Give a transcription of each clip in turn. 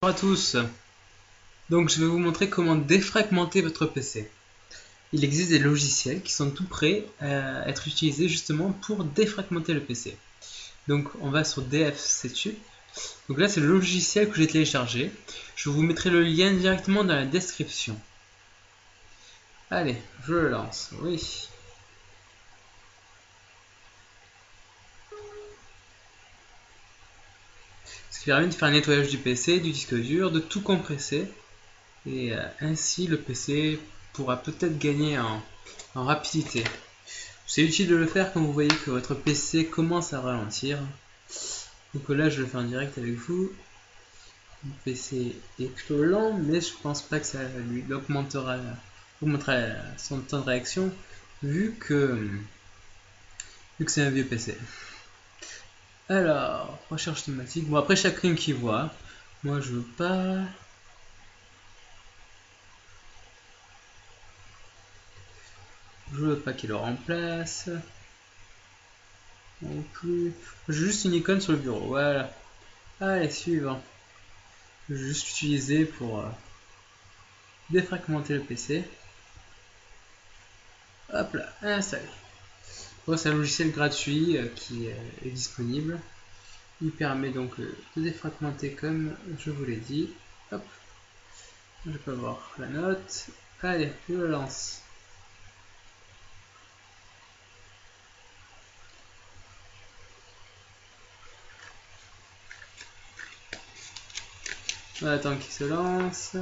Bonjour à tous, donc je vais vous montrer comment défragmenter votre PC. Il existe des logiciels qui sont tout prêts à être utilisés justement pour défragmenter le PC. Donc on va sur dfsetup, donc là c'est le logiciel que j'ai téléchargé, je vous mettrai le lien directement dans la description. Allez, je le lance, oui. Ce qui permet de faire un nettoyage du PC, du disque dur, de tout compresser, et ainsi le PC pourra peut-être gagner en rapidité. C'est utile de le faire quand vous voyez que votre PC commence à ralentir. Donc là je le fais en direct avec vous. Mon PC est plutôt lent, mais je pense pas que ça lui augmentera son temps de réaction vu que c'est un vieux PC. Alors, recherche automatique. Bon, après chacun qui voit. Moi je veux pas. Je veux pas qu'il le remplace. Non plus. J'ai juste une icône sur le bureau. Voilà. Allez, suivant. Je vais juste l'utiliser pour défragmenter le PC. Hop là, installé. Bon, c'est un logiciel gratuit qui est disponible. Il permet donc de défragmenter comme je vous l'ai dit. Hop, je peux voir la note. Allez, je le lance. On attend qu'il se lance.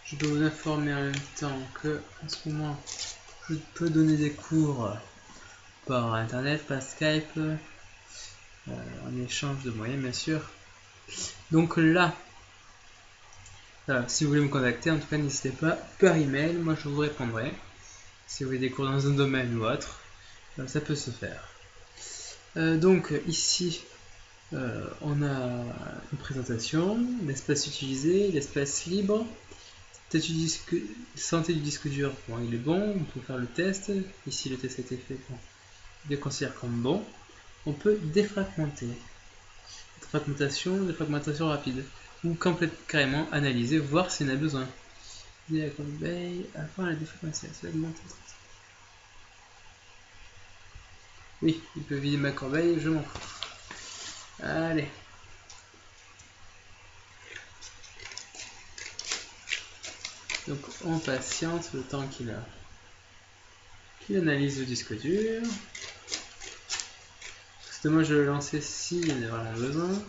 Je dois vous informer en même temps que en ce moment je peux donner des cours par internet, par Skype, en échange de moyens bien sûr. Donc là, si vous voulez me contacter, en tout cas n'hésitez pas par email, moi je vous répondrai. Si vous voulez des cours dans un domaine ou autre, ça peut se faire. Donc ici, on a une présentation, l'espace utilisé, l'espace libre, santé du disque dur, bon, il est bon, on peut faire le test. Ici le test a été fait, bon, il le considère comme bon. On peut défragmenter. Défragmentation rapide. Ou carrément analyser, voir s'il en a besoin. Avant la défragmentation, oui, il peut vider ma corbeille, je m'en fous. Allez. Donc on patiente le temps qu'il analyse le disque dur. Parce que moi je vais le lancer s'il y en a vraiment besoin.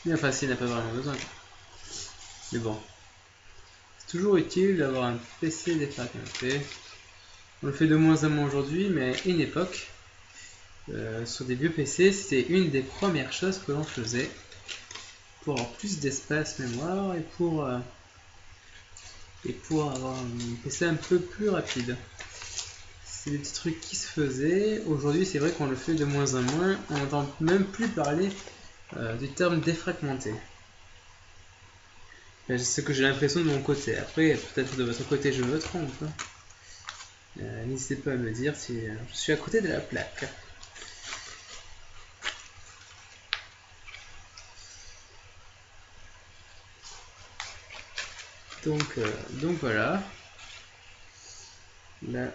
Mais enfin s'il n'a pas vraiment besoin. Mais bon. C'est toujours utile d'avoir un PC défragmenté. On le fait de moins en moins aujourd'hui, mais à une époque, sur des vieux PC, c'était une des premières choses que l'on faisait pour avoir plus d'espace mémoire et pour avoir un PC un peu plus rapide. C'est des petits trucs qui se faisaient. Aujourd'hui, c'est vrai qu'on le fait de moins en moins. On n'entend même plus parler du terme défragmenté. C'est ce que j'ai l'impression de mon côté. Après, peut-être de votre côté, je me trompe. N'hésitez pas à me dire si je suis à côté de la plaque. Donc voilà. Là,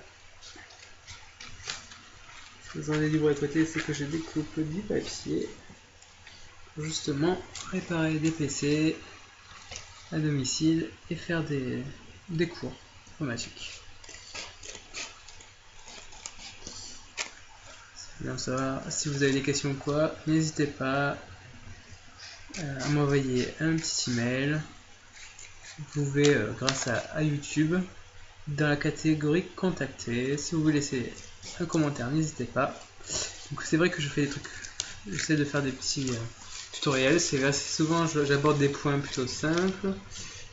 ce que j'en ai du bruit à côté, c'est que je découpe du papier pour justement réparer des PC à domicile et faire des cours informatiques. Bien, ça va. Si vous avez des questions ou quoi, n'hésitez pas à m'envoyer un petit email. Vous pouvez, grâce à YouTube, dans la catégorie contacter, si vous voulez laisser un commentaire, n'hésitez pas. Donc c'est vrai que je fais des trucs, j'essaie de faire des petits tutoriels. C'est assez souvent j'aborde des points plutôt simples,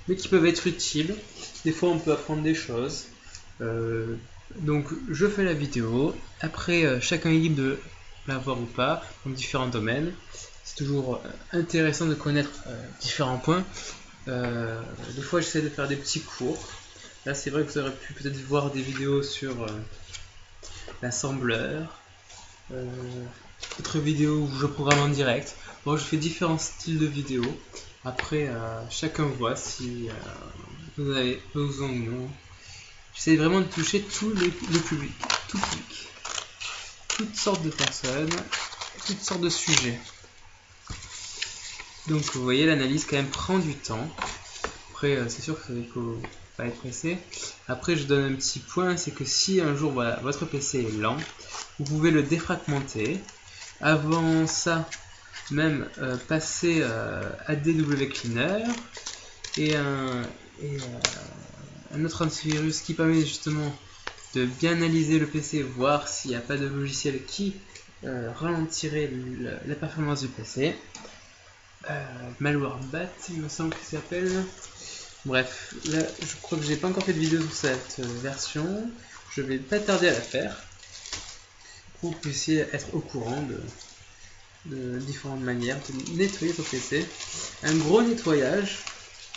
mais qui peuvent être utiles. Des fois on peut apprendre des choses. Donc je fais la vidéo. Après chacun est libre de la voir ou pas dans différents domaines. C'est toujours intéressant de connaître différents points. Des fois j'essaie de faire des petits cours Là c'est vrai que vous aurez pu peut-être voir des vidéos sur l'assembleur, d'autres vidéos où je programme en direct. Bon, je fais différents styles de vidéos. Après, chacun voit si vous en avez besoin ou non. J'essaie vraiment de toucher le public, tout public, toutes sortes de personnes, toutes sortes de sujets. Donc vous voyez, l'analyse quand même prend du temps. Après, c'est sûr qu'il faut pas être pressé. Après, je donne un petit point, c'est que si un jour voilà, votre PC est lent, vous pouvez le défragmenter. Avant ça, même passer à DW Cleaner et un autre antivirus qui permet justement de bien analyser le PC, voir s'il n'y a pas de logiciel qui ralentirait la performance du PC. MalwareBat, il me semble qu'il s'appelle. Bref, là je crois que j'ai pas encore fait de vidéo sur cette version. Je vais pas tarder à la faire pour que vous puissiez être au courant de différentes manières de nettoyer votre PC. Un gros nettoyage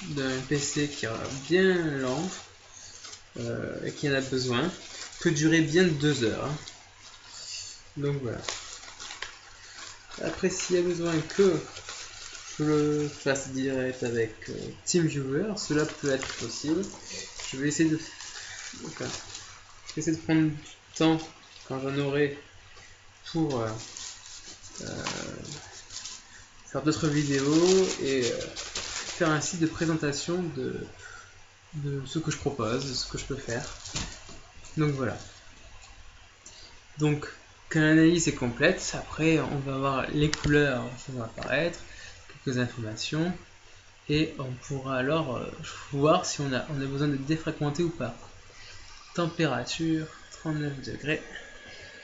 d'un PC qui est bien lent et qui en a besoin peut durer bien 2 heures. Donc voilà. Après, s'il y a besoin que je le fasse direct avec TeamViewer, cela peut être possible. Je vais essayer de prendre du temps quand j'en aurai pour faire d'autres vidéos et faire un site de présentation de ce que je propose, de ce que je peux faire. Donc voilà. Donc quand l'analyse est complète, après on va voir les couleurs qui vont apparaître, quelques informations, et on pourra alors voir si on a besoin de défragmenter ou pas. Température 39 degrés.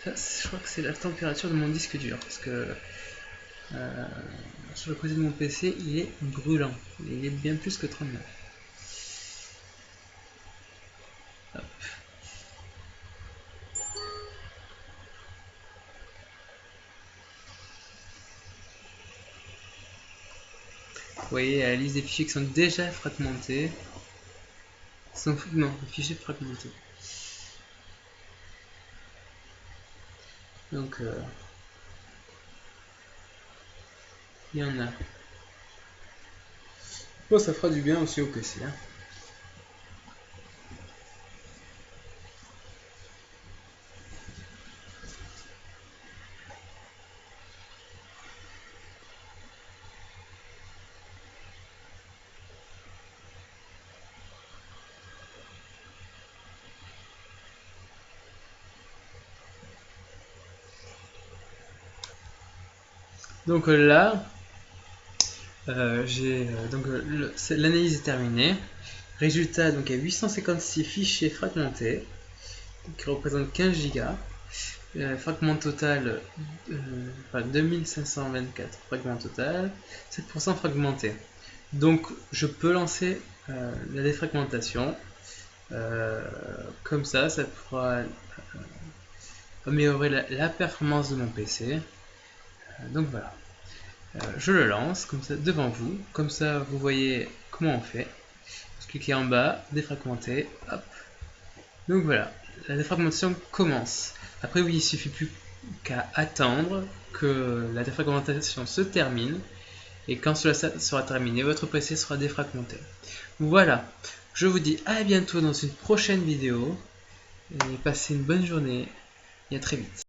Ça, je crois que c'est la température de mon disque dur, parce que sur le côté de mon PC il est brûlant, il est bien plus que 39. Hop. Vous voyez la liste des fichiers qui sont déjà fragmentés. Non, les fichiers fragmentés. Donc, il y en a. Bon, ça fera du bien aussi au PC. Hein. Donc là, l'analyse est terminée. Résultat, donc il y a 856 fichiers fragmentés qui représentent 15 Go. Fragment total, 2524 fragments total, 7% fragmentés. Donc je peux lancer la défragmentation. Comme ça pourra améliorer la performance de mon PC. Donc voilà. Je le lance comme ça devant vous, comme ça vous voyez comment on fait. Vous cliquez en bas, défragmenter, hop. Donc voilà, la défragmentation commence. Après oui, il suffit plus qu'à attendre que la défragmentation se termine, et quand cela sera terminé, votre PC sera défragmenté. Voilà, je vous dis à bientôt dans une prochaine vidéo, et passez une bonne journée, et à très vite.